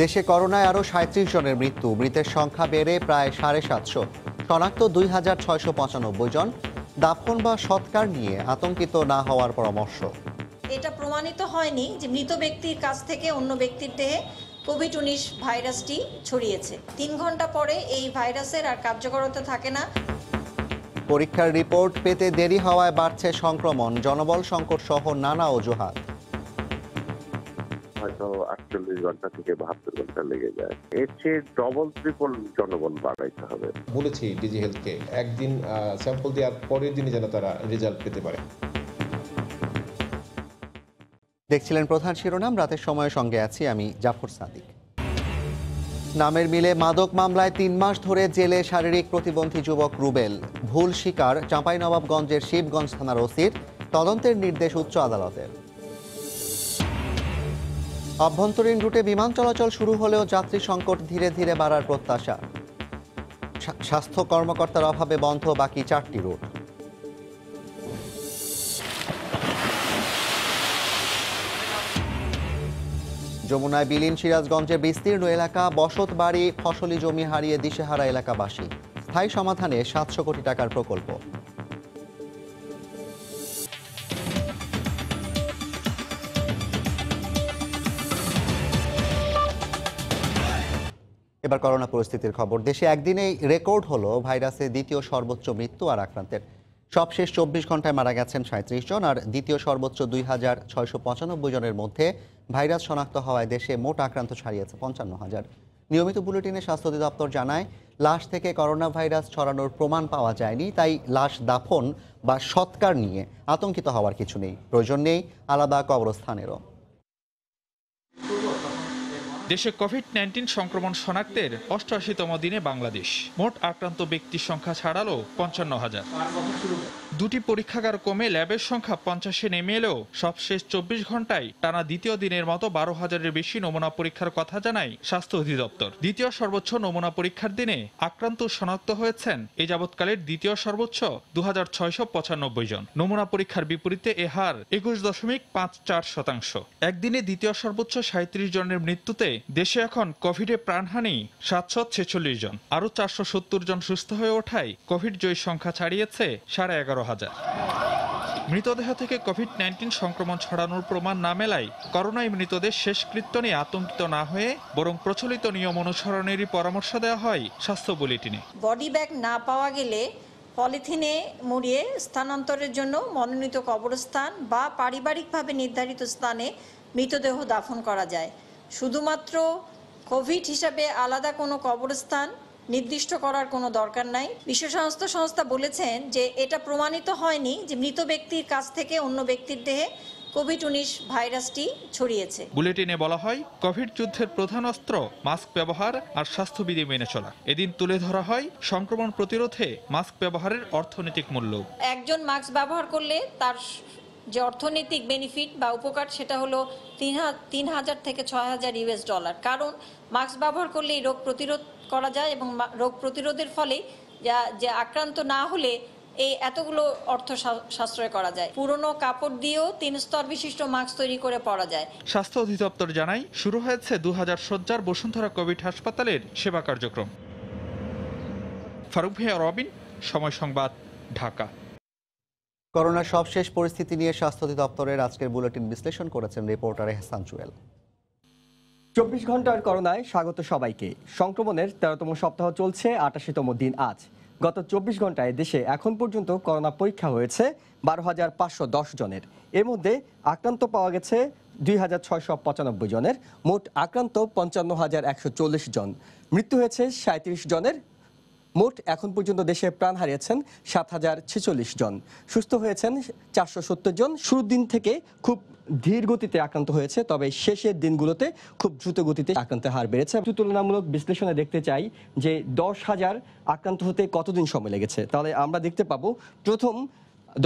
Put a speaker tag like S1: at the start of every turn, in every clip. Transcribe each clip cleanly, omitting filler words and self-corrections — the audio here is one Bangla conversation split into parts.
S1: দেশে করোনায় আরও ৩৭ জনের মৃত্যু, মৃতের সংখ্যা বেড়ে প্রায় ৭৫০। শনাক্ত ২,৬৯৫ জন। দাফন বা সৎকার নিয়ে আতঙ্কিত না হওয়ার পরামর্শ।
S2: এটা প্রমাণিত হয়নি যে মৃত ব্যক্তির কাছ থেকে অন্য ব্যক্তির দেহে কোভিড-১৯ ভাইরাসটি ছড়িয়েছে। ৩ ঘন্টা পরে এই ভাইরাসের আর কার্যকরতা থাকে না।
S1: পরীক্ষার রিপোর্ট পেতে দেরি হওয়ায় বাড়ছে সংক্রমণ, জনবল সংকট সহ নানা অজুহাত।
S3: হয়তো ৪৮ ঘন্টা থেকে ৭২ ঘন্টা লেগে যায়। এর চেয়ে ডবল ট্রিপল জনবল বাড়াইতে হবে।
S4: বলেছি ডিজি হেলথকে একদিন স্যাম্পল দেওয়ার পরের দিনই যেন তারা রেজাল্ট পেতে পারে।
S1: দেখছিলেন প্রধান শিরোনাম, রাতের সময়ের সঙ্গে আছি আমি জাফর সাদিক। নামের মিলে মাদক মামলায় ৩ মাস ধরে জেলে শারীরিক প্রতিবন্ধী যুবক রুবেল। ভুল স্বীকার চাঁপাইনবাবগঞ্জের শিবগঞ্জ থানার ওসির, তদন্তের নির্দেশ উচ্চ আদালতের। অভ্যন্তরীণ রুটে বিমান চলাচল শুরু হলেও যাত্রী সংকট ধীরে ধীরে বাড়ার প্রত্যাশা। স্বাস্থ্য কর্মকর্তার অভাবে বন্ধ বাকি 4টি রুট। যমুনায় বিলীন সিরাজগঞ্জের বিস্তীর্ণ এলাকা, বসত বাড়ি, ফসলি জমি হারিয়ে দিশেহারা এলাকাবাসী। স্থায়ী সমাধানে 700 কোটি টাকার প্রকল্প। এবার করোনা পরিস্থিতির খবর। দেশে একদিনেই রেকর্ড হলো ভাইরাসে দ্বিতীয় সর্বোচ্চ মৃত্যু আর আক্রান্তের। সবশেষ 24 ঘন্টায় মারা গেছেন 37 জন, আর দ্বিতীয় সর্বোচ্চ 2,695 জনের মধ্যে ভাইরাস শনাক্ত হওয়ায় দেশে মোট আক্রান্ত ছাড়িয়েছে 55,000। নিয়মিত বুলেটিনে স্বাস্থ্য অধিদপ্তর জানায়, লাশ থেকে করোনা ভাইরাস ছড়ানোর প্রমাণ পাওয়া যায়নি, তাই লাশ দাফন বা সৎকার নিয়ে আতঙ্কিত হওয়ার কিছু নেই। প্রয়োজন নেই আলাদা কবরস্থানেরও।
S5: দেশে কোভিড-19 সংক্রমণ শনাক্তের ৮৮তম দিনে বাংলাদেশ মোট আক্রান্ত ব্যক্তির সংখ্যা ছাড়ালো ৫৫,০০০। দুটি পরীক্ষাগার কমে ল্যাবের সংখ্যা ৫০-এ নেমে এলেও সবশেষ 24 ঘন্টায় টানা দ্বিতীয় দিনের মতো ১২,০০০-এর বেশি নমুনা পরীক্ষার কথা জানায় স্বাস্থ্য অধিদপ্তর। দ্বিতীয় সর্বোচ্চ নমুনা পরীক্ষার দিনে আক্রান্ত শনাক্ত হয়েছেন এ যাবৎকালের দ্বিতীয় সর্বোচ্চ ২,৬৯৫ জন। নমুনা পরীক্ষার বিপরীতে এ হার ২১.৫৪%। একদিনে দ্বিতীয় সর্বোচ্চ ৩৭ জনের মৃত্যুতে দেশে এখন কোভিডে প্রাণহানি ৭৪৬ জন। আরও ৪৭০ জন সুস্থ হয়ে ওঠায় কোভিড জয়ী সংখ্যা ছাড়িয়েছে ১১,৫০০। মৃতদেহ থেকে কোভিড-19 সংক্রমণ ছড়ানোর প্রমাণ না মেলায় করোনায় মৃতদের শেষকৃত্য নিয়ে আতঙ্কিত না হয়ে বরং প্রচলিত নিয়ম অনুসরণেরই পরামর্শ দেওয়া হয় স্বাস্থ্য বুলেটিনে।
S2: বডি ব্যাগ না পাওয়া গেলে পলিথিনে মুড়িয়ে স্থানান্তরের জন্য মনোনীত কবরস্থান বা পারিবারিকভাবে নির্ধারিত স্থানে মৃতদেহ দাফন করা যায়। শুধুমাত্র কোভিড হিসাবে আলাদা কোনো কবরস্থান নির্দিষ্ট করার কোনো দরকার নাই। বিশ্ব স্বাস্থ্য সংস্থা বলেছেন যে এটা প্রমাণিত হয়নি যে মৃত ব্যক্তির কাছ থেকে অন্য ব্যক্তির দেহে কোভিড-১৯ ভাইরাসটি ছড়িয়েছে।
S5: বুলেটিনে বলা হয়, কোভিড যুদ্ধের প্রধান অস্ত্র মাস্ক ব্যবহার আর স্বাস্থ্যবিধি মেনে চলা। এদিন তুলে ধরা হয় সংক্রমণ প্রতিরোধে মাস্ক ব্যবহারের অর্থনৈতিক মূল্য।
S2: একজন মাস্ক ব্যবহার করলে তার যে অর্থনৈতিক বেনিফিট বা উপকার সেটা হলো ৩,০০০ থেকে ৬,০০০ ইউএস ডলার। কারণ মাস্ক ব্যবহার করলে রোগ প্রতিরোধ করা যায় এবং রোগ প্রতিরোধের ফলে যে আক্রান্ত না হলে এই এতগুলো অর্থ সাশ্রয় করা যায়। পুরনো কাপড় দিয়েও ৩ স্তর বিশিষ্ট মাস্ক তৈরি করে পরা যায়।
S5: স্বাস্থ্য অধিদপ্তর জানায়, শুরু হয়েছে ২,০০০ শয্যার বসুন্ধরা কোভিড হাসপাতালের সেবা কার্যক্রম। ফারুক ভাইয়া, রবিন, সময় সংবাদ, ঢাকা।
S1: করোনার সবশেষ পরিস্থিতি নিয়ে স্বাস্থ্য অধিদপ্তরের আজকের বুলেটিন বিশ্লেষণ করেছেন রিপোর্টার এহসান জুয়েল।
S6: 24 ঘন্টার করোনায় স্বাগত সবাইকে। সংক্রমণের 13তম সপ্তাহ চলছে, ৮৮তম দিন আজ। গত 24 ঘন্টায় দেশে এখন পর্যন্ত করোনা পরীক্ষা হয়েছে ১২,৫১০ জনের। এর মধ্যে আক্রান্ত পাওয়া গেছে ২,৬৯৫ জনের। মোট আক্রান্ত ৫৫,১৪০ জন। মৃত্যু হয়েছে ৩৭ জনের। মোট এখন পর্যন্ত দেশে প্রাণ হারিয়েছেন ৭,০৪৬ জন। সুস্থ হয়েছেন ৪৭০ জন। শুরুর দিন থেকে খুব ধীর গতিতে আক্রান্ত হয়েছে, তবে শেষের দিনগুলোতে খুব দ্রুত গতিতে আক্রান্তের হার বেড়েছে। তুলনামূলক বিশ্লেষণে দেখতে চাই যে ১০,০০০ আক্রান্ত হতে কতদিন সময় লেগেছে। তাহলে আমরা দেখতে পাবো প্রথম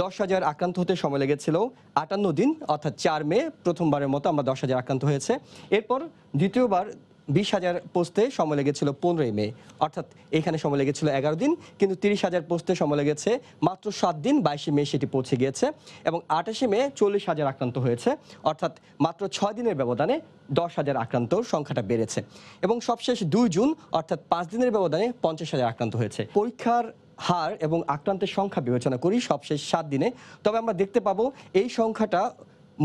S6: ১০,০০০ আক্রান্ত হতে সময় লেগেছিল ৫৮ দিন, অর্থাৎ ৪ মে প্রথমবারের মতো আমরা ১০,০০০ আক্রান্ত হয়েছে। এরপর দ্বিতীয়বার 20,000 পোস্টে সময় লেগেছিল 15 মে, অর্থাৎ এখানে সময় লেগেছিল 11 দিন, কিন্তু 30,000 পোস্টে সময় লেগেছে মাত্র 7 দিন, 22 মে সেটি পৌঁছে গিয়েছে এবং 28 মে 40,000 আক্রান্ত হয়েছে, অর্থাৎ মাত্র 6 দিনের ব্যবধানে 10,000 আক্রান্ত সংখ্যাটা বেড়েছে এবং সবশেষ 2 জুন অর্থাৎ 5 দিনের ব্যবধানে 50,000 আক্রান্ত হয়েছে। পরীক্ষার হার এবং আক্রান্তের সংখ্যা বিবেচনা করি সবশেষ 7 দিনে, তবে আমরা দেখতে পাবো এই সংখ্যাটা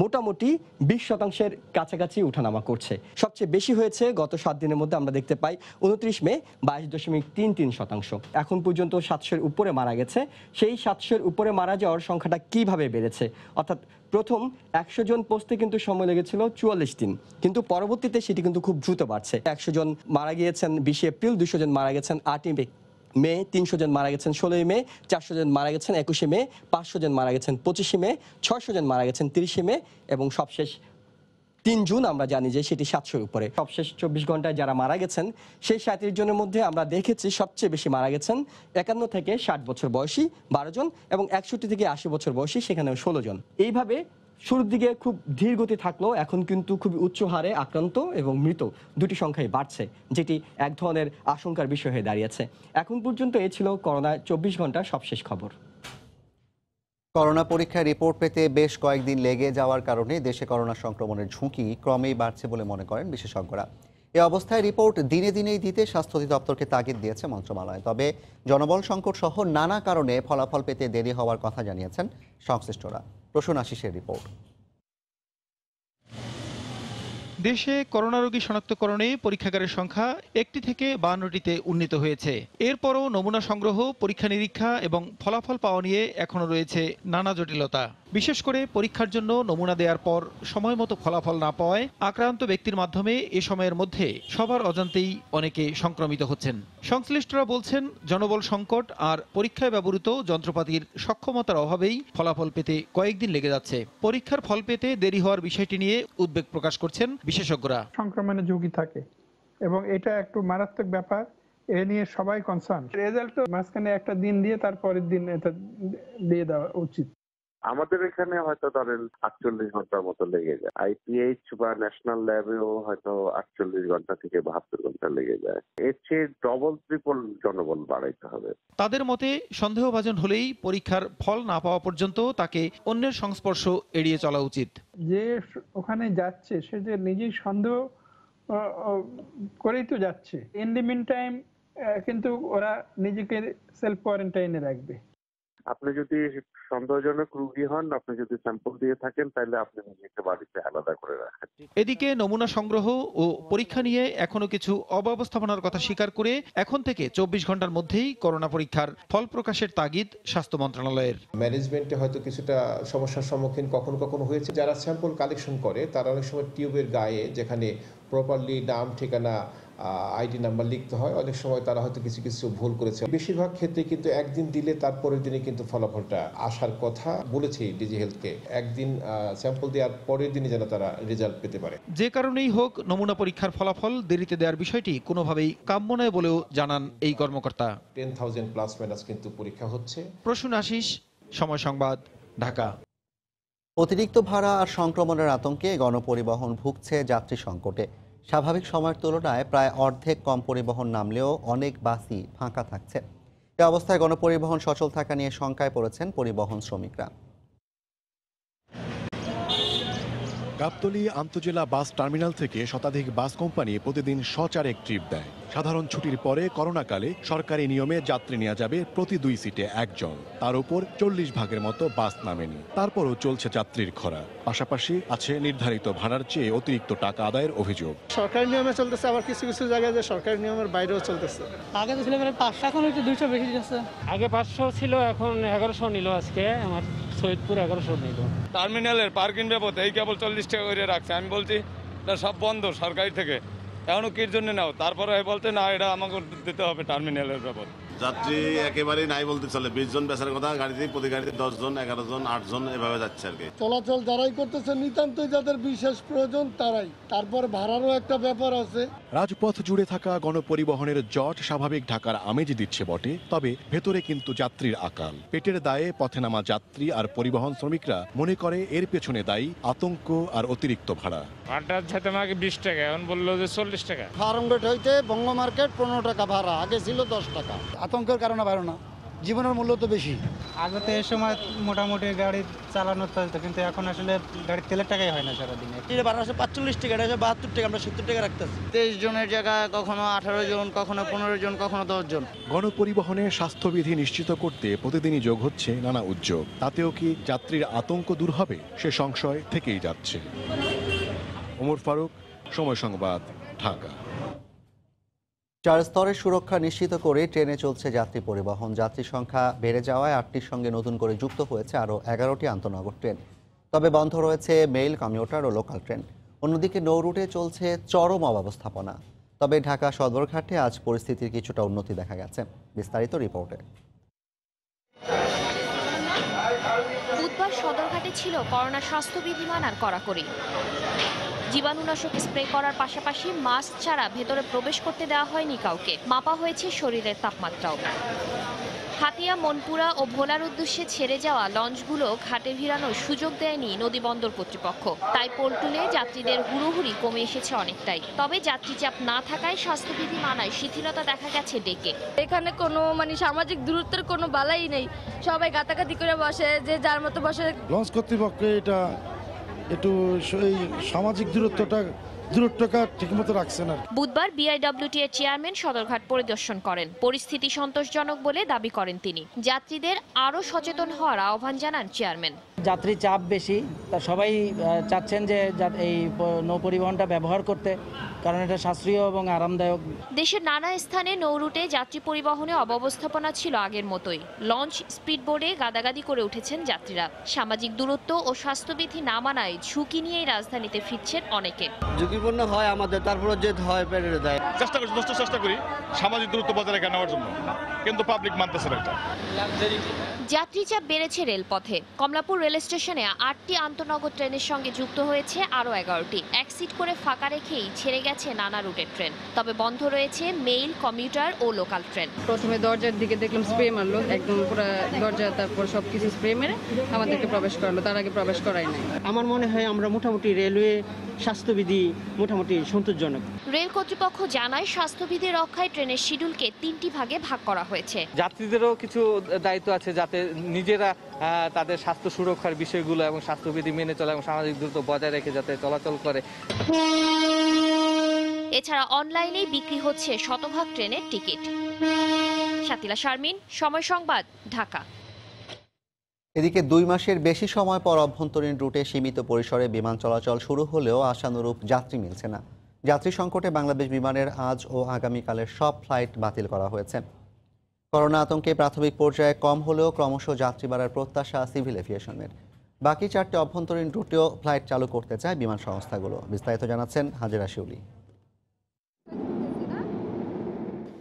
S6: মোটামুটি 20% কাছাকাছি উঠানামা করছে। সবচেয়ে বেশি হয়েছে গত 7 দিনের মধ্যে আমরা দেখতে পাই 29 মে 22.33%। এখন পর্যন্ত 700-এর উপরে মারা গেছে। সেই 700-এর উপরে মারা যাওয়ার সংখ্যাটা কিভাবে বেড়েছে, অর্থাৎ প্রথম 100 জন পোস্টে কিন্তু সময় লেগেছিল 44 দিন, কিন্তু পরবর্তীতে সেটি কিন্তু খুব দ্রুত বাড়ছে। 100 জন মারা গিয়েছেন 20 এপ্রিল, 200 জন মারা গেছেন 8 মে, 300 জন মারা গেছেন 16 মে, 400 জন মারা গেছেন 21 মে, 500 জন মারা গেছেন 25 মে, 600 জন মারা গেছেন 30 মে এবং সবশেষ 3 জুন আমরা জানি যে সেটি 700-এর উপরে। সবশেষ 24 ঘন্টায় যারা মারা গেছেন সেই 37 জনের মধ্যে আমরা দেখেছি সবচেয়ে বেশি মারা গেছেন 51 থেকে 60 বছর বয়সী 12 জন এবং 61 থেকে 80 বছর বয়সী সেখানেও 16 জন। এইভাবে শুরুর দিকে খুব ধীর গতি থাকলেও এখন কিন্তু খুব উচ্চ হারে আক্রান্ত এবং মৃত দুটি সংখ্যাই বাড়ছে, যেটি এক ধরনের আশঙ্কার বিষয় হয়ে দাঁড়িয়েছে। এখন পর্যন্ত এই ছিল করোনা 24 ঘন্টার সবশেষ খবর।
S1: করোনা পরীক্ষার রিপোর্ট পেতে বেশ কয়েকদিন লেগে যাওয়ার কারণে দেশে করোনা সংক্রমণের ঝুঁকি ক্রমেই বাড়ছে বলে মনে করেন বিশেষজ্ঞরা। এ অবস্থায় রিপোর্ট দিনে দিনেই দিতে স্বাস্থ্য অধিদপ্তরকে তাগিদ দিয়েছে মন্ত্রণালয়। তবে জনবল সংকট সহ নানা কারণে ফলাফল পেতে দেরি হওয়ার কথা জানিয়েছেন সংশ্লিষ্টরা। প্রসূন আশিসের রিপোর্ট।
S5: দেশে করোনা রোগী শনাক্তকরণে পরীক্ষাগারের সংখ্যা 1টি থেকে 52টিতে উন্নীত হয়েছে। এরপরও নমুনা সংগ্রহ, পরীক্ষা নিরীক্ষা এবং ফলাফল পাওয়া নিয়ে এখনো রয়েছে নানা জটিলতা। বিশেষ করে পরীক্ষার জন্য নমুনা দেওয়ার পর সময় মতো ফলাফল না পাওয়ায় আক্রান্ত ব্যক্তির মাধ্যমে এ সময়ের মধ্যে সবার অজান্তেই অনেকে সংক্রমিত হচ্ছেন। সংশ্লিষ্টরা বলছেন, জনবল সংকট আর পরীক্ষায় ব্যবহৃত যন্ত্রপাতির সক্ষমতার অভাবেই ফলাফল পেতে কয়েকদিন লেগে যাচ্ছে। পরীক্ষার ফল পেতে দেরি হওয়ার বিষয়টি নিয়ে উদ্বেগ প্রকাশ করছেন বিশেষজ্ঞরা।
S7: সংক্রমণের ঝুঁকি থাকে এবং এটা একটু মারাত্মক ব্যাপার, এ নিয়ে সবাই কনসার্ন। রেজাল্ট তো মাঝখানে একটা দিন দিয়ে তারপরের দিন এটা দিয়ে দেওয়া উচিত।
S3: আমাদের এখানে হয়তো ধরেন 48 ঘন্টার মতো লেগে যায়। আইপিএইচ বা ন্যাশনাল ল্যাবেও হয়তো 48 ঘন্টা থেকে 72 ঘন্টা লেগে যায়। এর চেয়ে ডবল ট্রিপল জনবল বাড়াইতে হবে।
S5: তাদের মতে, সন্দেহভাজন হলেই পরীক্ষার ফল না পাওয়া পর্যন্ত তাকে অন্যের সংস্পর্শ এড়িয়ে চলা উচিত।
S7: যে ওখানে যাচ্ছে সে যে নিজেই সন্দেহ করেই তো যাচ্ছে। ইন দি মিন টাইম কিন্তু ওরা নিজেকে সেলফ কোয়ারেন্টাইনে রাখবে।
S3: আপনি যদি সন্দেহজনক রোগী হন, আপনি যদি স্যাম্পল দিয়ে থাকেন, তাহলে আপনি নিজেকে বাড়িতে আলাদা করে রাখেন।
S5: এদিকে নমুনা সংগ্রহ ও পরীক্ষা নিয়ে এখনো কিছু অব্যবস্থাপনার কথা স্বীকার করে এখন থেকে 24 ঘন্টার মধ্যেই করোনা পরীক্ষার ফল প্রকাশের তাগিদ স্বাস্থ্য মন্ত্রণালয়ের।
S4: ম্যানেজমেন্টে হয়তো কিছুটা সমস্যার সম্মুখীন কখনো কখনো হয়েছে। যারা স্যাম্পল কালেকশন করে তারা অনেক সময় টিউবের গায়ে যেখানে প্রপারলি নাম, ঠিকানা, আইডি নাম্বার লিখতে হয়, অনেক সময় তারা হয়তো কিছু কিছু ভুল করেছে। বেশিরভাগ ক্ষেত্রে কিন্তু একদিন দিলে তারপরের দিনে কিন্তু ফলাফলটা আসার কথা বলেছে ডিজি হেলথকে। একদিন স্যাম্পল দেওয়ার পরের দিনে যেন তারা রেজাল্ট পেতে পারে।
S5: যে কারণেই হোক, নমুনা পরীক্ষার ফলাফল দেরিতে দেওয়ার বিষয়টি কোনোভাবেই কাম্য নয় বলেও জানান এই কর্মকর্তা।
S4: 10,000 প্লাস মাইনাস কিন্তু পরীক্ষা হচ্ছে।
S5: প্রসূন আশিস, সময় সংবাদ, ঢাকা।
S1: অতিরিক্ত ভাড়া আর সংক্রমণের আতঙ্কে গণপরিবহন ভুগছে যাত্রী সংকটে। স্বাভাবিক সময়ের তুলনায় প্রায় অর্ধেক কম পরিবহন নামলেও অনেক বাসই ফাঁকা থাকছে। এ অবস্থায় গণপরিবহন সচল থাকা নিয়ে শঙ্কায় পড়েছেন পরিবহন শ্রমিকরা।
S8: গাবতলী আন্তজেলা বাস টার্মিনাল থেকে শতাধিক বাস কোম্পানি প্রতিদিন সচারেক ট্রিপ দেয়। সাধারণ ছুটির পরে করোনাকালে সরকারি নিয়মে যাত্রী নেওয়া যাবে প্রতি 2 সিটে একজন। তার উপর 40 ভাগের মতো বাস নামেনি। তারপরও চলছে যাত্রীর খরা। পাশাপাশি আছে নির্ধারিত ভাড়ার চেয়ে অতিরিক্ত টাকা আদায়ের অভিযোগ।
S9: সরকারি নিয়মে চলতেছে, আবার কিছু কিছু জায়গায় যে সরকারি নিয়মের বাইরেও চলতেছে। আগে তো ছিল 500, এখন একটু 200 বেশি যাচ্ছে।
S10: আগে 500 ছিল, এখন 1100 নিল। আজকে আমার সৈয়দপুর 1100 নিল।
S11: টার্মিনালের পার্কিং বাবদ এই কেবল 40 টাকা করে রাখছে। আমি বলছি এটা সব বন্ধ সরকারি থেকে, এখনো কির জন্য নাও। তারপরে বলতে না, এটা আমাকে দিতে হবে টার্মিনালের বাবদ।
S12: যাত্রী একেবারেই নাই বলতে চলে। 20 জন বেচার কথা, গাড়িতে প্রতি গাড়িতে 10 জন, 11 জন, 8 জন এভাবে যাচ্ছে আর কি।
S13: চলাচল যারাই করতেছে নিতান্তই যাদের বিশেষ প্রয়োজন তারাই। তারপর ভাড়ারও একটা ব্যাপার আছে।
S8: রাজপথ জুড়ে থাকা গণপরিবহনের জট স্বাভাবিক ঢাকার আমেজ দিচ্ছে বটে, তবে ভেতরে কিন্তু যাত্রীর আকাল। পেটের দায়ে পথে নামা যাত্রী আর পরিবহন শ্রমিকরা মনে করে এর পেছনে দায়ী আতঙ্ক আর অতিরিক্ত ভাড়া।
S10: ভাড়ার সাথে আমাকে 20 টাকা, এখন বললো যে 40 টাকা।
S13: ফার্মগেট হইতে বঙ্গ মার্কেট 15 টাকা ভাড়া, আগে ছিল 10 টাকা। আতঙ্কের কারণে ভাড়া না, জীবনের মূল্য তো বেশি।
S9: আগে তো এই সময় মোটামুটি গাড়ি চালানো চলতো, কিন্তু এখন আসলে গাড়ির তেলের টাকাই হয় না সারাদিনে।
S13: ভাড়া আছে 45 টাকা, 72 টাকা, আমরা 70 টাকা রাখতেছি। 23 জনের জায়গায় কখনো 18 জন, কখনো 15 জন, কখনো 10 জন।
S8: গণপরিবহনে স্বাস্থ্যবিধি নিশ্চিত করতে প্রতিদিনই যোগ হচ্ছে নানা উদ্যোগ। তাতেও কি যাত্রীর আতঙ্ক দূর হবে, সে সংশয় থেকেই যাচ্ছে। ওমর ফারুক, সময় সংবাদ, ঢাকা।
S1: 4 স্তরের সুরক্ষা নিশ্চিত করে ট্রেনে চলছে যাত্রী পরিবহন। যাত্রী সংখ্যা বেড়ে যাওয়ায় 8টির সঙ্গে নতুন করে যুক্ত হয়েছে আরও 11টি আন্তনগর ট্রেন। তবে বন্ধ রয়েছে মেইল, কমিউটার ও লোকাল ট্রেন। অন্যদিকে নৌ রুটে চলছে চরম অব্যবস্থাপনা। তবে ঢাকা সদরঘাটে আজ পরিস্থিতির কিছুটা উন্নতি দেখা গেছে। বিস্তারিত রিপোর্টে।
S14: বুধবার সদরঘাটে ছিল করোনা স্বাস্থ্যবিধি মানার কড়াকড়ি। জীবাণুনাশক স্প্রে করার পাশাপাশি মাস্ক ছাড়া ভেতরে প্রবেশ করতে দেওয়া হয়নি কাউকে। মাপা হয়েছে শরীরের তাপমাত্রাও। হাতিয়া, মনপুরা ও ভোলার উদ্দেশ্যে ছেড়ে যাওয়া লঞ্চগুলো ঘাটে ভিড়ানোর সুযোগ দেয়নি নদী বন্দর কর্তৃপক্ষ। তাই পোর্টুলে যাত্রীদের হুড়োহুড়ি কমে এসেছে অনেকটাই। তবে যাত্রী চাপ না থাকায় স্বাস্থ্যবিধি মানায় শিথিলতা দেখা গেছে ডেকে।
S15: এখানে কোনো সামাজিক দূরত্বের কোনো বালাই নেই, সবাই গাতাগাতি করে বসে, যে যার মতো বসে।
S16: লঞ্চ কর্তৃপক্ষ এটা একটু সামাজিক দূরত্বটা ঠিকমতো রাখছে না।
S14: বুধবার বিআইডব্লিউটি এর চেয়ারম্যান সদরঘাট পরিদর্শন করেন। পরিস্থিতি সন্তোষজনক বলে দাবি করেন তিনি। যাত্রীদের আরও সচেতন হওয়ার আহ্বান জানান চেয়ারম্যান।
S17: যাত্রী চাপ বেশি, তা সবাই চাচ্ছেন যে এই নৌ পরিবহনটা ব্যবহার করতে, কারণ এটা সাশ্রয়ী এবং আরামদায়ক।
S14: দেশের নানা স্থানে নৌ রুটে যাত্রী পরিবহনে অব্যবস্থাপনা ছিল আগের মতোই। লঞ্চ, স্পিডবোটে গাদাগাদি করে উঠেছেন যাত্রীরা। সামাজিক দূরত্ব ও স্বাস্থ্যবিধি না মানায় ঝুঁকি নিয়েই রাজধানীতে ফিরছেন অনেকে।
S18: ঝুঁকিপূর্ণ হয় আমাদের, তারপরে যেতে হয় পেরিয়ে দেয়।
S19: চেষ্টা করি সামাজিক দূরত্ব বজায় রেখে নেওয়ার জন্য, কিন্তু পাবলিক মানতেছে না।
S14: যাত্রী চাপ বেড়েছে রেলপথে। কমলাপুর রেল স্টেশনে 8টি আন্তনগর ট্রেনের সঙ্গে যুক্ত হয়েছে আরও 11টি। এক সিট করে ফাঁকা রেখেই ছেড়ে গেছে নানা রুটের ট্রেন। তবে বন্ধ রয়েছে মেইল, কমিউটার ও লোকাল ট্রেন।
S15: প্রথমে দরজার দিকে দেখলাম স্প্রে মারলো, একদম পুরো দরজা, তারপর সবকিছু স্প্রে মেরে আমাদেরকে প্রবেশ করালো, তার আগে প্রবেশ করাই নাই।
S17: আমার মনে হয় আমরা মোটামুটি রেলওয়ে স্বাস্থ্যবিধি মোটামুটি সন্তোষজনক।
S14: রেল কর্তৃপক্ষ জানায় স্বাস্থ্যবিধি রক্ষায় ট্রেনের শিডিউলকে 3টি ভাগে ভাগ করা হয়েছে।
S20: যাত্রীদেরও কিছু দায়িত্ব আছে, যাতে নিজেরা তাদের স্বাস্থ্য সুরক্ষার বিষয়গুলো এবং স্বাস্থ্যবিধি মেনে চলা এবং সামাজিক দূরত্ব বজায় রেখে যাতে চলাচল করে।
S14: এছাড়া অনলাইনেই বিক্রি হচ্ছে শতভাগ ট্রেনের টিকিট। শাতিলা শারমিন, সময় সংবাদ, ঢাকা।
S1: এদিকে 2 মাসের বেশি সময় পর অভ্যন্তরীণ রুটে সীমিত পরিসরে বিমান চলাচল শুরু হলেও আশানুরূপ যাত্রী মিলছে না। যাত্রী সংকটে বাংলাদেশ বিমানের আজ ও আগামীকালের সব ফ্লাইট বাতিল করা হয়েছে। করোনা আতঙ্কে প্রাথমিক পর্যায়ে কম হলেও ক্রমশ যাত্রী বাড়ার প্রত্যাশা সিভিল এভিয়েশনের। বাকি 4টি অভ্যন্তরীণ রুটেও ফ্লাইট চালু করতে চায় বিমান সংস্থাগুলো। বিস্তারিত জানাচ্ছেন হাজেরা শিউলি।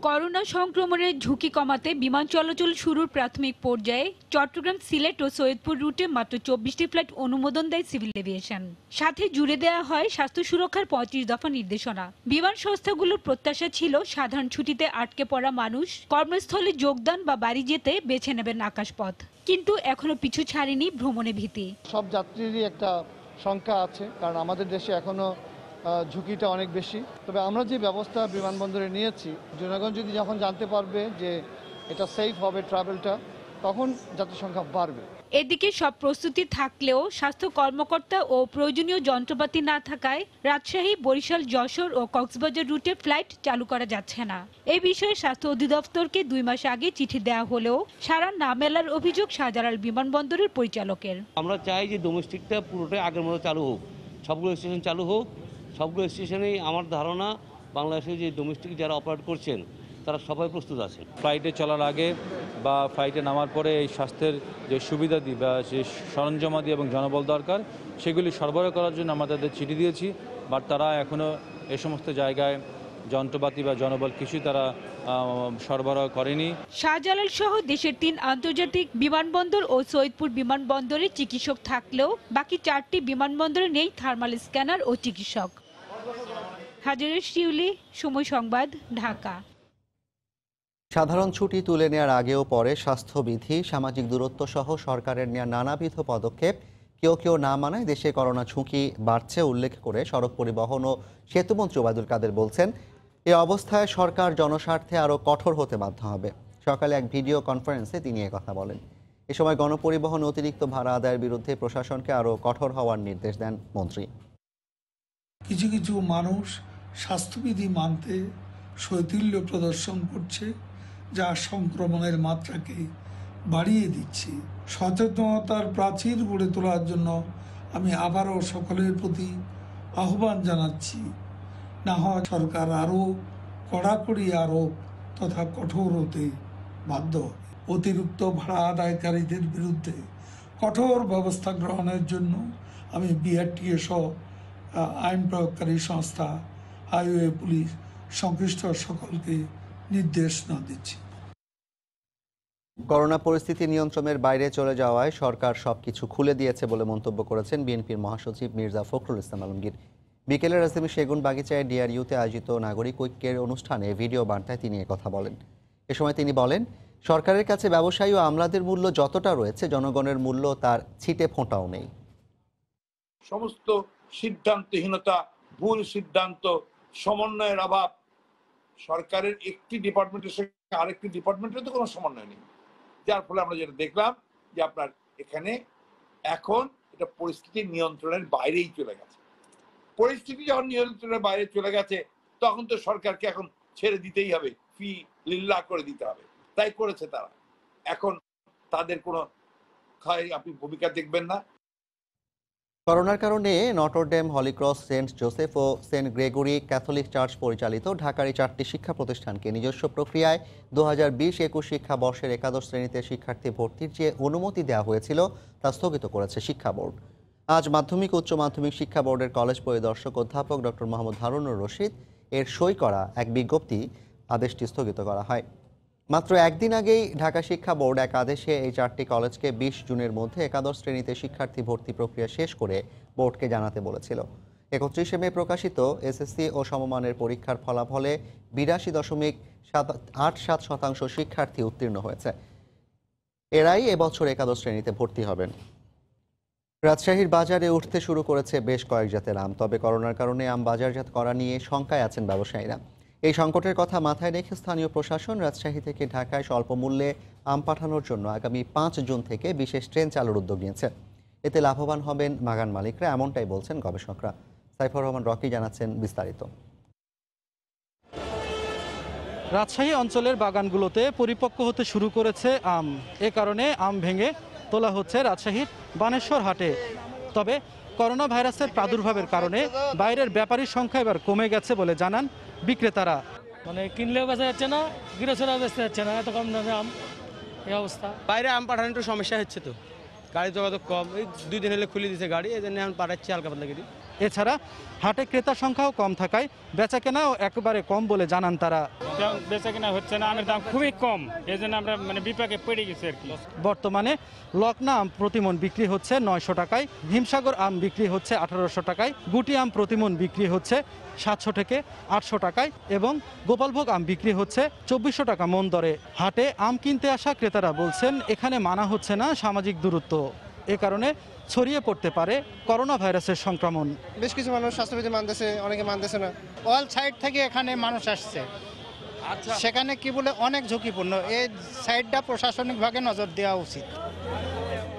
S21: করোনা সংক্রমণের ঝুঁকি কমাতে বিমান চলাচল শুরুর প্রাথমিক পর্যায়ে চট্টগ্রাম, সিলেট ও সৈয়দপুর রুটে মাত্র 24টি ফ্লাইট অনুমোদন দেয় সিভিল এভিয়েশন। সাথে জুড়ে দেওয়া হয় স্বাস্থ্য সুরক্ষার 35 দফা নির্দেশনা। বিমান সংস্থাগুলোর প্রত্যাশা ছিল সাধারণ ছুটিতে আটকে পড়া মানুষ কর্মস্থলে যোগদান বা বাড়ি যেতে বেছে নেবেন আকাশপথ। কিন্তু এখনো পিছু ছাড়েনি ভ্রমণে ভীতি।
S13: সব যাত্রীরই একটা সংখ্যা আছে, কারণ আমাদের দেশে এখনো ঝুঁকিটা অনেক বেশি। তবে আমরা যে ব্যবস্থা বিমানবন্দরে নিয়েছি, জনগণ যদি যখন জানতে পারবে যে এটা সেফ হবে ট্রাভেলটা, তখন যাত্রী সংখ্যা বাড়বে।
S21: এদিকে সব প্রস্তুতি থাকলেও স্বাস্থ্য কর্মকর্তা ও প্রয়োজনীয় যন্ত্রপাতি না থাকায় রাজশাহী, বরিশাল, যশোর ও কক্সবাজার রুটে ফ্লাইট চালু করা যাচ্ছে না। এই বিষয়ে স্বাস্থ্য অধিদপ্তরকে 2 মাস আগে চিঠি দেওয়া হলেও সাড়া না মেলার অভিযোগ শাহজালাল বিমানবন্দরের পরিচালকের।
S22: আমরা চাই যে ডোমেস্টিকটা পুরোটাই আগের মতো চালু হোক, সবগুলো স্টেশন চালু হোক। সবগুলো স্টেশনেই আমার ধারণা বাংলাদেশে যে ডোমেস্টিক যারা অপারেট করছেন তারা সবাই প্রস্তুত আছে।
S23: ফ্লাইটে চলার আগে বা ফ্লাইটে নামার পরে এই স্বাস্থ্যের যে সুবিধাদি বা যে সরঞ্জামাদি এবং জনবল দরকার সেগুলি সরবরাহ করার জন্য আমরা তাদের চিঠি দিয়েছি, বাট তারা এখনও এ সমস্ত জায়গায় যন্ত্রপাতি বা জনবল কিছুই তারা সরবরাহ করেনি।
S21: শাহজালাল সহ দেশের 3 আন্তর্জাতিক বিমানবন্দর ও সৈয়দপুর বিমানবন্দরে চিকিৎসক থাকলেও বাকি 4টি বিমানবন্দরে নেই থার্মাল স্ক্যানার ও চিকিৎসক। হাজারের শিউলি, সময় সংবাদ, ঢাকা।
S1: সাধারণ ছুটি তুলে নেওয়ার আগেও পরে স্বাস্থ্যবিধি, সামাজিক দূরত্ব সহ সরকারের নেওয়া নানাবিধ পদক্ষেপ কেউ না মানায় দেশে করোনা ঝুঁকি বাড়ছে উল্লেখ করে সড়ক পরিবহন ও সেতুমন্ত্রী ওবায়দুল কাদের বলছেন, এ অবস্থায় সরকার জনস্বার্থে আরও কঠোর হতে বাধ্য হবে। সকালে এক ভিডিও কনফারেন্সে তিনি কথা বলেন। এ সময় গণপরিবহন অতিরিক্ত ভাড়া আদায়ের বিরুদ্ধে প্রশাসনকে আরও কঠোর হওয়ার নির্দেশ দেন মন্ত্রী।
S2: কিছু মানুষ স্বাস্থ্যবিধি মানতে শৈথিল্য প্রদর্শন করছে, যা সংক্রমণের মাত্রাকে বাড়িয়ে দিচ্ছে। সচেতনতার প্রাচীর গড়ে তোলার জন্য আমি আবারও সকলের প্রতি আহ্বান জানাচ্ছি, না হয় সরকার আরও কড়াকড়ি আরোপ তথা কঠোর হতে বাধ্য হবে। অতিরিক্ত ভাড়া আদায়কারীদের বিরুদ্ধে কঠোর ব্যবস্থা গ্রহণের জন্য আমি বিআরটিএ সহ আইন প্রয়োগকারী সংস্থা, হাইওয়ে পুলিশ সংশ্লিষ্ট সকলকে নির্দেশনা দিচ্ছি।
S1: করোনা পরিস্থিতি নিয়ন্ত্রণের বাইরে চলে যাওয়ায় সরকার সবকিছু খুলে দিয়েছে বলে মন্তব্য করেছেন বিএনপির মহাসচিব মির্জা ফখরুল ইসলাম আলমগীর। বিকেলে রাজধানী সেগুন বাগিচায় ডিআরইউতে আয়োজিত নাগরিক ঐক্যের অনুষ্ঠানে ভিডিও বার্তায় তিনি কথা বলেন। এ সময় তিনি বলেন, সরকারের কাছে ব্যবসায়ী ও আমলাদের মূল্য যতটা রয়েছে, জনগণের মূল্য তার ছিটে ফোঁটাও নেই।
S6: সমস্ত সিদ্ধান্তহীনতা, ভুল সিদ্ধান্ত, সমন্বয়ের অভাব, সরকারের একটি ডিপার্টমেন্টের সঙ্গে আরেকটি ডিপার্টমেন্টের তো কোনো সমন্বয় নেই, যার ফলে আমরা যেটা দেখলাম যে আপনার এখানে এখন এটা পরিস্থিতি নিয়ন্ত্রণের বাইরেই চলে গেছে। পরিস্থিতি যখন নিয়ন্ত্রণের বাইরে চলে গেছে, তখন তো সরকারকে এখন ছেড়ে দিতেই হবে, ফি লিল্লাহ করে দিতে হবে। তাই করেছে তারা। এখন তাদের কোনো আপনি ভূমিকা দেখবেন না।
S1: করোনার কারণে নটরডেম, হলিক্রস, সেন্ট জোসেফ ও সেন্ট গ্রেগরি ক্যাথলিক চার্চ পরিচালিত ঢাকার 4টি শিক্ষা প্রতিষ্ঠানকে নিজস্ব প্রক্রিয়ায় 2020-21 শিক্ষাবর্ষের একাদশ শ্রেণীতে শিক্ষার্থী ভর্তির যে অনুমতি দেওয়া হয়েছিল তা স্থগিত করেছে শিক্ষা বোর্ড। আজ মাধ্যমিক উচ্চ মাধ্যমিক শিক্ষা বোর্ডের কলেজ পরিদর্শক অধ্যাপক ডক্টর মোহাম্মদ হারুনুর রশিদ এর সই করা এক বিজ্ঞপ্তি আদেশটি স্থগিত করা হয়। মাত্র একদিন আগেই ঢাকা শিক্ষা বোর্ড এক আদেশে এই 4টি কলেজকে 20 জুনের মধ্যে একাদশ শ্রেণীতে শিক্ষার্থী ভর্তি প্রক্রিয়া শেষ করে বোর্ডকে জানাতে বলেছিল। 31 মে প্রকাশিত এসএসসি ও সমমানের পরীক্ষার ফলাফলে 82.87% শিক্ষার্থী উত্তীর্ণ হয়েছে। এরাই এবছর একাদশ শ্রেণীতে ভর্তি হবেন। রাজশাহীর বাজারে উঠতে শুরু করেছে বেশ কয়েক জাতের আম, তবে করোনার কারণে আম বাজারজাত করা নিয়ে শঙ্কায় আছেন ব্যবসায়ীরা। এই সংকটের কথা মাথায় রেখে স্থানীয় প্রশাসন রাজশাহী থেকে ঢাকায় স্বল্প মূল্যে আম পাঠানোর জন্য আগামী 5 জুন থেকে বিশেষ ট্রেন চালুর উদ্যোগ নিয়েছে। এতে লাভবান হবেন বাগান মালিকরা, এমনটাই বলছেন গবেষকরা। সাইফুর রহমান রকি জানাচ্ছেন বিস্তারিত।
S7: রাজশাহী অঞ্চলের বাগানগুলোতে পরিপক্ক হতে শুরু করেছে আম। এ কারণে আম ভেঙে তোলা হচ্ছে রাজশাহীর বানেশ্বর হাটে। তবে করোনা ভাইরাসের প্রাদুর্ভাবের কারণে বাইরের ব্যাপারীর সংখ্যা এবার কমে গেছে বলে জানান বিক্রেতারা।
S10: মানে কিনলেও বেচা যাচ্ছে না, গৃহস্থরাও বেচতে যাচ্ছে না, এত কম দামে আম, এই অবস্থা।
S24: বাইরে আম পাঠানো একটু সমস্যা হচ্ছে, তো গাড়ি যোগাযোগ কম, এই 2 দিন হলে খুলে দিয়েছে গাড়ি, এই জন্য এখন পাঠাচ্ছি হালকা পাতলা করে।
S7: এছাড়া হাটে ক্রেতার সংখ্যাও কম থাকায় বেচাকেনাও একেবারে কম বলে জানান তারা।
S10: বেচাকেনা হচ্ছে না, আমের দাম খুবই কম, এই জন্য আমরা বিপাকে পড়ে গেছি আর কি।
S7: বর্তমানে লকনা আম প্রতিমন বিক্রি হচ্ছে 900 টাকায়, হিমসাগর আম বিক্রি হচ্ছে 1800 টাকায়, গুটি আম প্রতিমন বিক্রি হচ্ছে 700 থেকে 800 টাকায় এবং গোপালভোগ আম বিক্রি হচ্ছে 2400 টাকা মন দরে। হাটে আম কিনতে আসা ক্রেতারা বলছেন এখানে মানা হচ্ছে না সামাজিক দূরত্ব, এ কারণে ছড়িয়ে পড়তে পারে করোনা ভাইরাসের সংক্রমণ।
S9: বেশ কিছু মানুষ স্বাস্থ্যবিধি মানতেছে, অনেকে মানতেছে না। অল সাইড থেকে এখানে মানুষ আসছে, সেখানে কি বলে অনেক ঝুঁকিপূর্ণ। এই সাইডটা প্রশাসনিকভাবে নজর দেওয়া উচিত।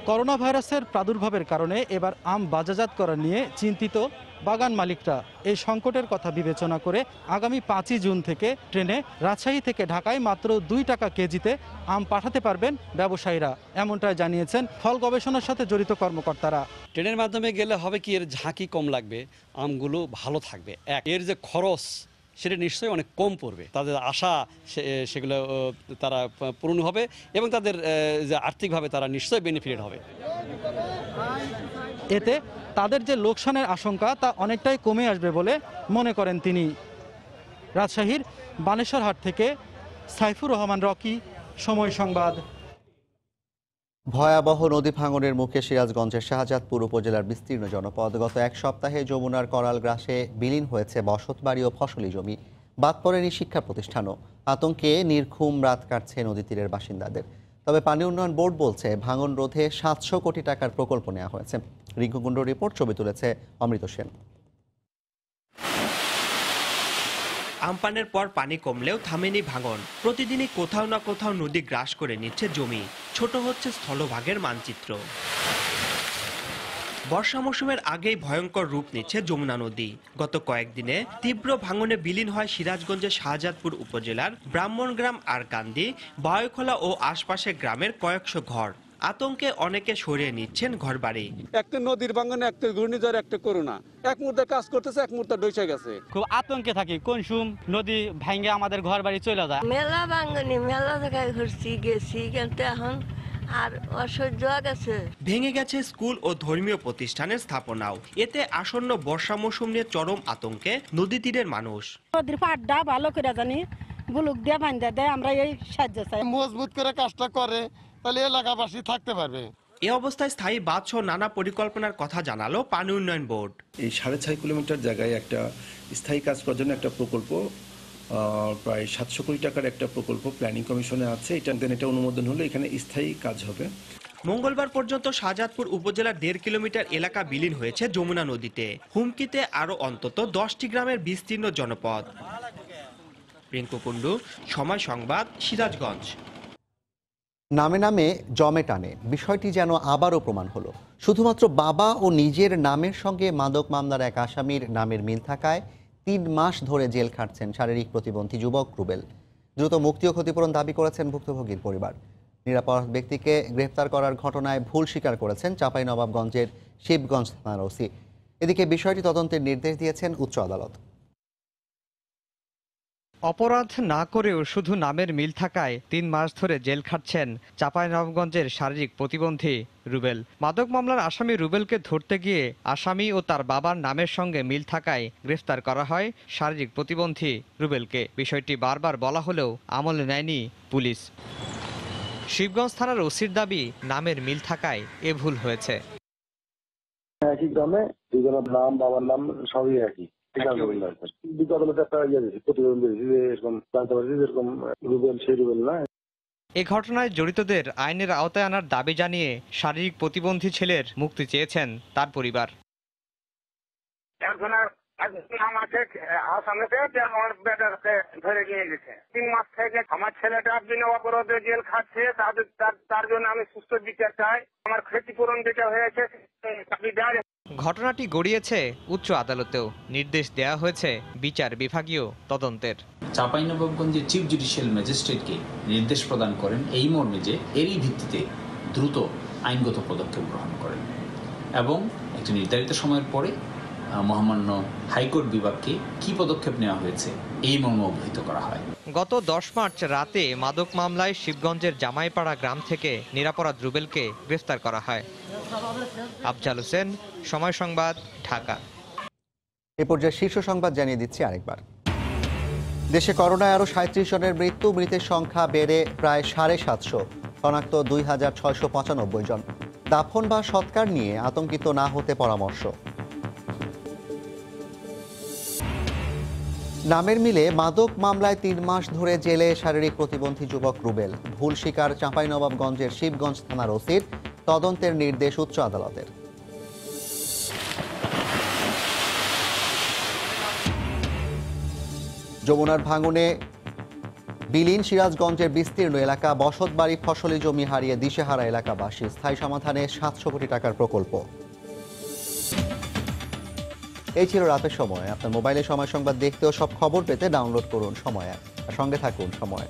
S7: করোনা ভাইরাসের প্রাদুর্ভাবের কারণে এবার আম বাজারজাত করা নিয়ে চিন্তিত বাগান মালিকরা। এই সংকটের কথা বিবেচনা করে আগামী 5 জুন থেকে ট্রেনে রাজশাহী থেকে ঢাকায় মাত্র 2 টাকা কেজিতে আম পাঠাতে পারবেন ব্যবসায়ীরা, এমনটাই জানিয়েছেন ফল গবেষণার সাথে জড়িত কর্মকর্তারা।
S25: ট্রেনের মাধ্যমে গেলে হবে কি, এর ঝাঁকি কম লাগবে, আমগুলো ভালো থাকবে, এর যে খরচ সেটা নিশ্চয়ই অনেক কম পড়বে, তাদের আশা সেগুলো তারা পূরণ হবে এবং তাদের যে আর্থিকভাবে তারা নিশ্চয়ই বেনিফিট হবে।
S7: এতে তাদের যে লোকসানের আশঙ্কা তা অনেকটাই কমে আসবে বলে মনে করেন তিনি। রাজশাহীর বানেশ্বরহাট থেকে সাইফুর রহমান রকি, সময় সংবাদ।
S1: ভয়াবহ নদী ভাঙনের মুখে সিরাজগঞ্জের শাহজাদপুর উপজেলার বিস্তীর্ণ জনপদ। গত এক সপ্তাহে যমুনার করাল গ্রাসে বিলীন হয়েছে বসতবাড়ি ও ফসলি জমি। বাদ পড়েনি শিক্ষা প্রতিষ্ঠানও। আতঙ্কে নির্ঘুম রাত কাটছে নদী তীরের বাসিন্দাদের। তবে পানি উন্নয়ন বোর্ড বলছে ভাঙন রোধে 700 কোটি টাকার প্রকল্প নেওয়া হয়েছে। রিঙ্কু কুণ্ডুর রিপোর্ট, ছবি তুলেছে অমৃত সেন।
S3: আমপানের পর পানি কমলেও থামেনি ভাঙন। প্রতিদিনই কোথাও না কোথাও নদী গ্রাস করে নিচ্ছে জমি। ছোট হচ্ছে স্থলভাগের মানচিত্র। বর্ষা মৌসুমের আগেই ভয়ঙ্কর রূপ নিচ্ছে যমুনা নদী। গত কয়েকদিনে তীব্র ভাঙনে বিলীন হয় সিরাজগঞ্জের শাহজাদপুর উপজেলার ব্রাহ্মণগ্রাম আর কান্দি, বায়ুখোলা ও আশপাশের গ্রামের কয়েকশো ঘর। আতঙ্কে অনেকে সরিয়ে নিচ্ছেন ঘরবাড়ি।
S4: একটা নদীর ভাঙনে, একটা ঘূর্ণিঝড়, একটা করোনা, এক মুহূর্তে কাজ করতেছে, এক মুহূর্তে ডইসে গেছে।
S7: খুব আতঙ্কে থাকি, কোন সুম নদী ভাঙে আমাদের ঘর বাড়ি চলে যায়।
S5: মেলা ভাঙনি, মেলা জায়গায় ঘুরছি গেছি, কিন্তু এখন আর অসহ্য গেছে।
S3: ভেঙে গেছে স্কুল ও ধর্মীয় প্রতিষ্ঠানের স্থাপনাও। এতে আসন্ন বর্ষা মৌসুম নিয়ে চরম আতঙ্কে নদী তীরের মানুষ।
S5: নদীর পাড়টা ভালো করে জানি বুলুক দিয়ে বান্ধা দেয়, আমরা এই সাহায্য চাই।
S16: মজবুত করে কাজটা করে তাহলে এলাকাবাসী থাকতে পারবে।
S3: এ অবস্থায় স্থায়ী বাঁধ সহ নানা পরিকল্পনার কথা জানালো পানি উন্নয়ন বোর্ড।
S11: এই 6.5 কিলোমিটার জায়গায় একটা স্থায়ী কাজ করার জন্য একটা প্রকল্প, প্রায় 700 কোটি টাকার একটা প্রকল্প প্ল্যানিং কমিশনে আছে। এটা অনুমোদন হলে এখানে স্থায়ী কাজ হবে।
S3: মঙ্গলবার পর্যন্ত শাহজাদপুর উপজেলার 1.5 কিলোমিটার এলাকা বিলীন হয়েছে যমুনা নদীতে। হুমকিতে আরো অন্তত 10টি গ্রামের বিস্তীর্ণ জনপদ। রিঙ্কু কুণ্ডু, সময় সংবাদ, সিরাজগঞ্জ।
S1: নামে নামে জমে টানে, বিষয়টি যেন আবারও প্রমাণ হলো। শুধুমাত্র বাবা ও নিজের নামের সঙ্গে মাদক মামলার এক আসামির নামের মিল থাকায় 3 মাস ধরে জেল খাটছেন শারীরিক প্রতিবন্ধী যুবক রুবেল। দ্রুত মুক্তি ও ক্ষতিপূরণ দাবি করেছেন ভুক্তভোগীর পরিবার। নিরাপরাধ ব্যক্তিকে গ্রেফতার করার ঘটনায় ভুল স্বীকার করেছেন চাঁপাইনবাবগঞ্জের শিবগঞ্জ থানার ওসি। এদিকে বিষয়টি তদন্তের নির্দেশ দিয়েছেন উচ্চ আদালত।
S12: অপরাধ না করেও শুধু নামের মিল থাকায় 3 মাস ধরে জেল খাটছেন চাঁপাইনবাবগঞ্জের শারীরিক প্রতিবন্ধী রুবেল। মাদক মামলার আসামি রুবেলকে ধরতে গিয়ে আসামি ও তার বাবার নামের সঙ্গে মিল থাকায় গ্রেফতার করা হয় শারীরিক প্রতিবন্ধী রুবেলকে। বিষয়টি বারবার বলা হলেও আমলে নেয়নি পুলিশ। শিবগঞ্জ থানার ওসির দাবি, নামের মিল থাকায় এ ভুল হয়েছে।
S26: একই গ্রামে দুজনের নাম, বাবার নাম সবই একই।
S12: এ ঘটনায় জড়িতদের আইনের আওতায় আনার দাবি জানিয়ে শারীরিক প্রতিবন্ধী ছেলের মুক্তি চেয়েছেন তার পরিবার।
S27: ধরে নিয়ে গেছে 3 মাস থেকে আমার ছেলেটা বিনা অপরাধে জেল খাচ্ছে। তার জন্য আমি সুস্থ বিচার চাই। আমার ক্ষতিপূরণ যেটা হয়েছে
S12: ঘটনাটি গড়িয়েছে উচ্চ আদালতেও। নির্দেশ দেওয়া হয়েছে বিচার বিভাগীয় তদন্তের।
S28: চাঁপাইনবাবগঞ্জের চিফ জুডিশিয়াল ম্যাজিস্ট্রেটকে নির্দেশ প্রদান করেন এই মর্মে যে এরই ভিত্তিতে দ্রুত আইনগত পদক্ষেপ গ্রহণ করেন এবং একটি নির্ধারিত সময়ের পরে মহামান্য হাইকোর্ট বিভাগকে কি পদক্ষেপ নেওয়া হয়েছে এই মর্মে অবহিত করা হয়।
S12: গত 10 মার্চ রাতে মাদক মামলায় শিবগঞ্জের জামাইপাড়া গ্রাম থেকে নিরাপরাধ রুবেলকে গ্রেফতার করা হয়। আফজাল হোসেন, সময় সংবাদ, ঢাকা।
S1: এ পর্যায়ে শীর্ষ সংবাদ জানিয়ে দিচ্ছি আরেকবার। দেশে করোনায় আরও 37 জনের মৃত্যু, মৃতের সংখ্যা বেড়ে প্রায় 750, শনাক্ত 2695 জন। দাফন বা সৎকার নিয়ে আতঙ্কিত না হতে পরামর্শ। নামের মিলে মাদক মামলায় 3 মাস ধরে জেলে শারীরিক প্রতিবন্ধী যুবক রুবেল। ভুল স্বীকার চাঁপাইনবাবগঞ্জের শিবগঞ্জ থানার ওসির। তদন্তের নির্দেশ উচ্চ আদালতের। যমুনার ভাঙনে বিলীন সিরাজগঞ্জের বিস্তীর্ণ এলাকা, বসতবাড়ি, ফসলি জমি হারিয়ে দিশেহারা এলাকাবাসী। স্থায়ী সমাধানে 700 কোটি টাকার প্রকল্প। এই ছিল রাতের সময়। আপনার মোবাইলে সময় সংবাদ দেখতে ও সব খবর পেতে ডাউনলোড করুন সময় অ্যাপ। সঙ্গে থাকুন সময়।